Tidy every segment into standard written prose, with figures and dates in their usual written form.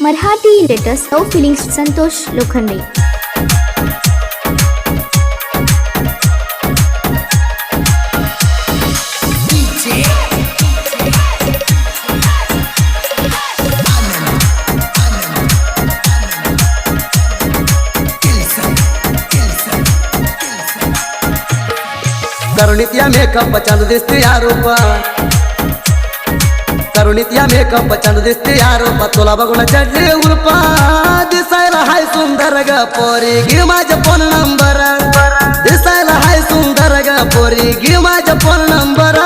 Marathi latest no feelings Santosh Lokhande. करुणित या makeup चंद दिसते या रूपा, करुणित या मेकअप चंद दिसते या रूपा, तुला बघून चढले उरपा, दिसायला हाय सुंदर ग पोरी, घे माझा फोन नंबर, दिसायला हाय सुंदर ग पोरी, घे माझा फोन नंबर।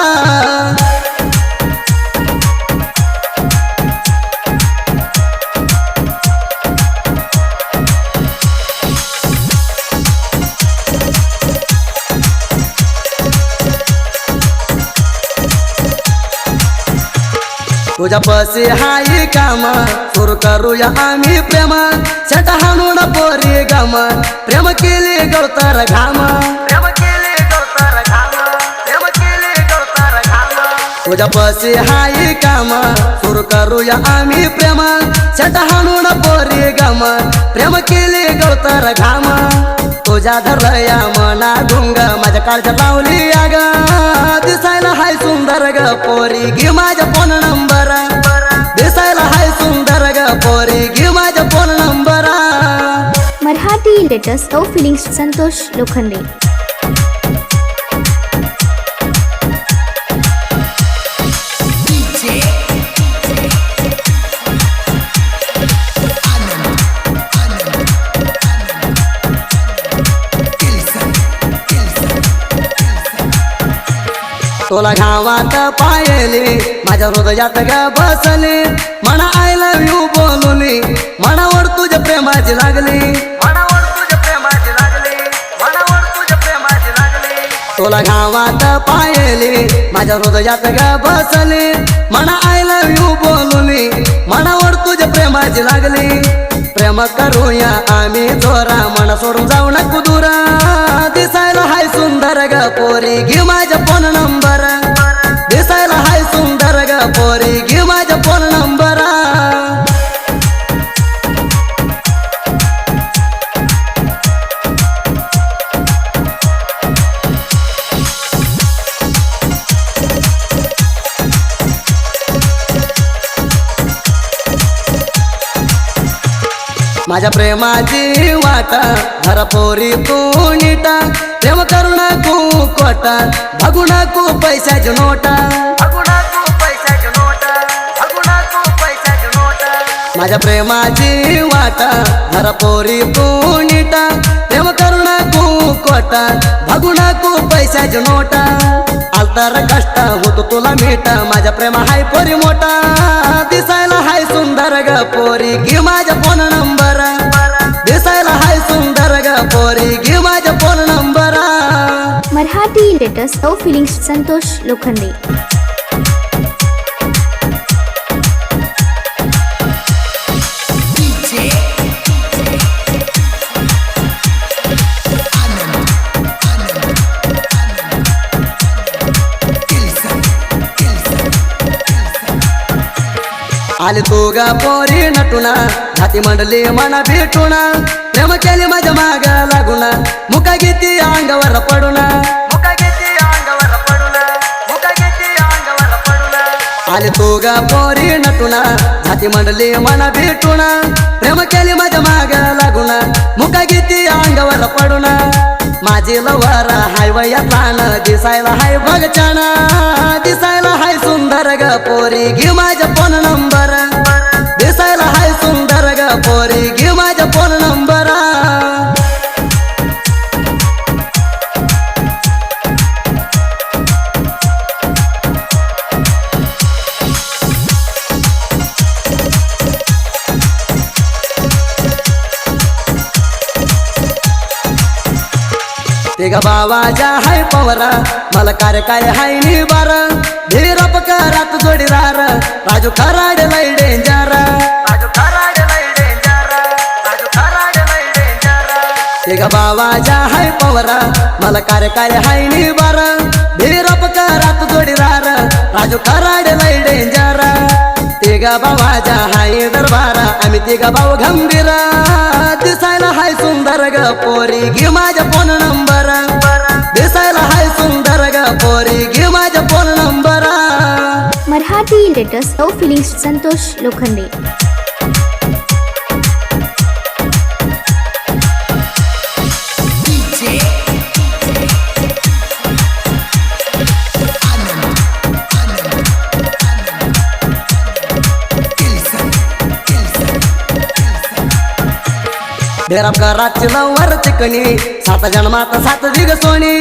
तुझ्या पसी हाय काम सुरू करूया आम्ही प्रेम, छट हाणून पोरी गम, प्रेम केले गळतर घाम, प्रेम केले गळतर घाम, प्रेम केले गळतर घाम। तुझ्या पसी हाय काम सुरू करूया आम्ही प्रेम, छट हाणून पोरी गम, प्रेम केले गळतर घाम। तुझ्या धरलया मना गुंग, माझ्या काळजा लावली आग, दिसायला हाय सुंदर ग पोरी, घे माझा फोन नंबर, दिसायला हाय सुंदर ग पोरी, घे माझा phone number. Marathi latest no feelings Santosh Lokhande. तुला घावात पायली माझ्या हृदयात ग बसली, मना आय लव्ह यू बोलली, मनावर तुझ्या प्रेमाची लागली, मनावर तुझ्या प्रेमाची लागली, मनावर तुझ्या प्रेमाची लागली। तुला घावात पायली माझ्या हृदयात ग बसली, मना आय लव्ह यू बोलली, मनावर तुझ्या प्रेमाची लागली। प्रेम करूया आम्ही जोरा, मन सोडून जाऊ नको दूरा, दिसायला हाय सुंदर ग पोरी, घे माझा फोन नंबर, दिसायला हाय सुंदर ग पोरी, घे माझा फोन नंबर। माझ्या प्रेमाची वाटा घर पोरी तू नीटा, प्रेम करू नको कोटा, बघू नको पैशाची नोटा, बघू नको पैशाची नोटा, बघू नको पैशाची नोटा। माझ्या प्रेमाची वाटा घर पोरी तू नीटा, प्रेम करू नको कोटा, बघू नको पैशाची नोटा। आलतर कष्ट होतो तुला मीठा, माझ्या प्रेम हाय पोरी मोठा, दिसायला हाय सुंदर ग पोरी, घे माझा फोन नंबर, दिसायला हाय सुंदर ग पोरी, घे माझा phone number. Marathi latest no feelings Santosh Lokhande. आले तू ग पोरी नटुना, हाती मंडली मना भेटुना, प्रेम केली माझ्या माग लागुना, मुका घेती अंगावर पडुना, मुका घेती अंगावर पडुना, मुका घेती अंगावर पडुना। आले तू ग पोरी नटुना, हाती मंडली मना भेटुना, प्रेम केली माझ्या माग लागुना, मुका घेती अंगावर पडुना। माझी लवर हाय वयातान, दिसायला हाय बघचान, दिसायला हाय सुंदर ग पोरी, घे माझा फोन नंबर, दिसायला हाय सुंदर ग पोरी, घे माझा फोन नंबर। तेगा बावाजा हाय पवरा, मला कार्य काय हाय निबार, धीर पकारात जोडीदार, राजू खराड लय डेंजर, राजू खराड लय डेंजर, राजू खराड लय डेंजर। तेगा बावाजा हाय पवरा, मला कार्य काय हाय निबार, धीर पकारात जोडीदार, राजू खराड लय डेंजर। तिघा भावाच्या हाय दरबारा आम्ही तिघा भाऊ गंभीर दिसायला हाय सुंदर ग पोरी घे माझ्या फोन नंबर दिसायला हाय सुंदर ग पोरी घे माझ्या phone number Marathi latest love feelings Santosh Lokhande. डेरा कराची लवर चिकनी सात जन्मात सात दिग सोनी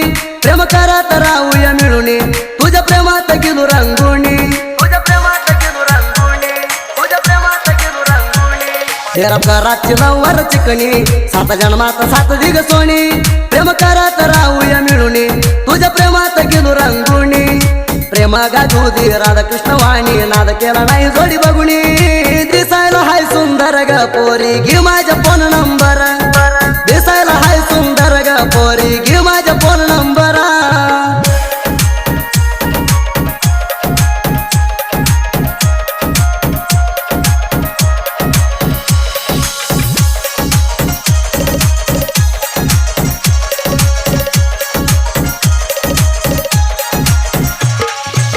प्रेम करत राहूया मिळूनी तुझ्या प्रेमात गेलो रंगुणी तुझ्या प्रेमात गेलो रंगुणी तुझ्या प्रेमात गेलो रंगुणी डेरा कराची लवर चिकनी सात जन्मात सात दिग सोनी प्रेम करत राहूया मिळूनी तुझ्या प्रेमात गेलो रंगुणी प्रेमा गाजूदी राधाकृष्ण वाणी नाद केला नाही जोडी बघुणी दिसायला हाय सुंदर ग पोरी घे माझ्या फोन नंबर दिसायला हाय सुंदर ग पोरी घे माझ्या फोन नंबर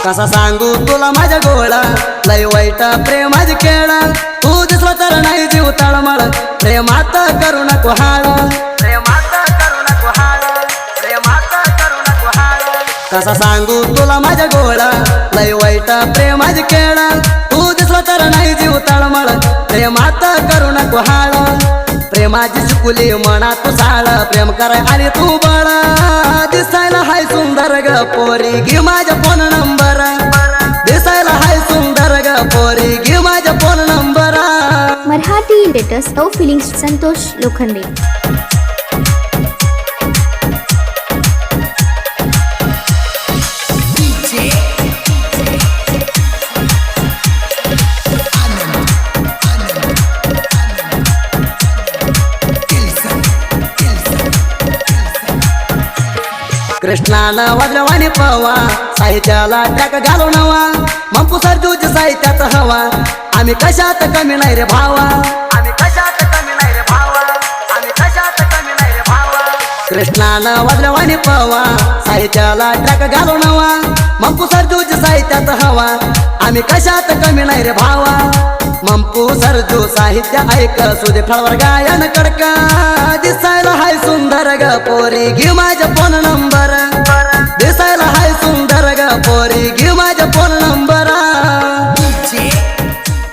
कसा सांगू तुला माझ्या गोळा लय वाईट प्रेमाची खेळा तू दिसला तर नाही जीव तळमळ प्रेमात करू नको हाळ प्रेमात करू नको हाळ प्रेमात करू नको हाळ कसा सांगू तुला माझ्या गोळा लय वाईट प्रेमाची खेळा तू दिसला तर नाही जीव तळमळ प्रेमात करू नको हाळ प्रेमाची चुकुली मना तू साळ प्रेम कराय आणि तू बळा दिसायला हाय सुंदर ग पोरी घे माझ्या फोन नंबर दिसायला हाय सुंदर ग पोरी घे माझ्या phone number Marathi latest love feelings Santosh Lokhande. कृष्णानं वाजवानी पवा साहित्याला ट्रॅक घालू नवा मंपू सरजूच्या साहित्यात हवा आम्ही कशात कमी नाही रे भावा आम्ही कशात कमी नाही रे भावा आम्ही कशात कमी नाही रे भावा कृष्णानं वाजवानी पवा साहित्याला ट्रॅक घालू नवा मंपू सरजूच्या साहित्यात हवा आम्ही कशात कमी नाही रे भावा मंपू सरजू साहित्य ऐक सुदे फळवर गायन कडका दिसायला हाय सुंदर ग पोरी घे माझ्या फोन नंबर दिसायला हाय सुंदर ग पोरी घे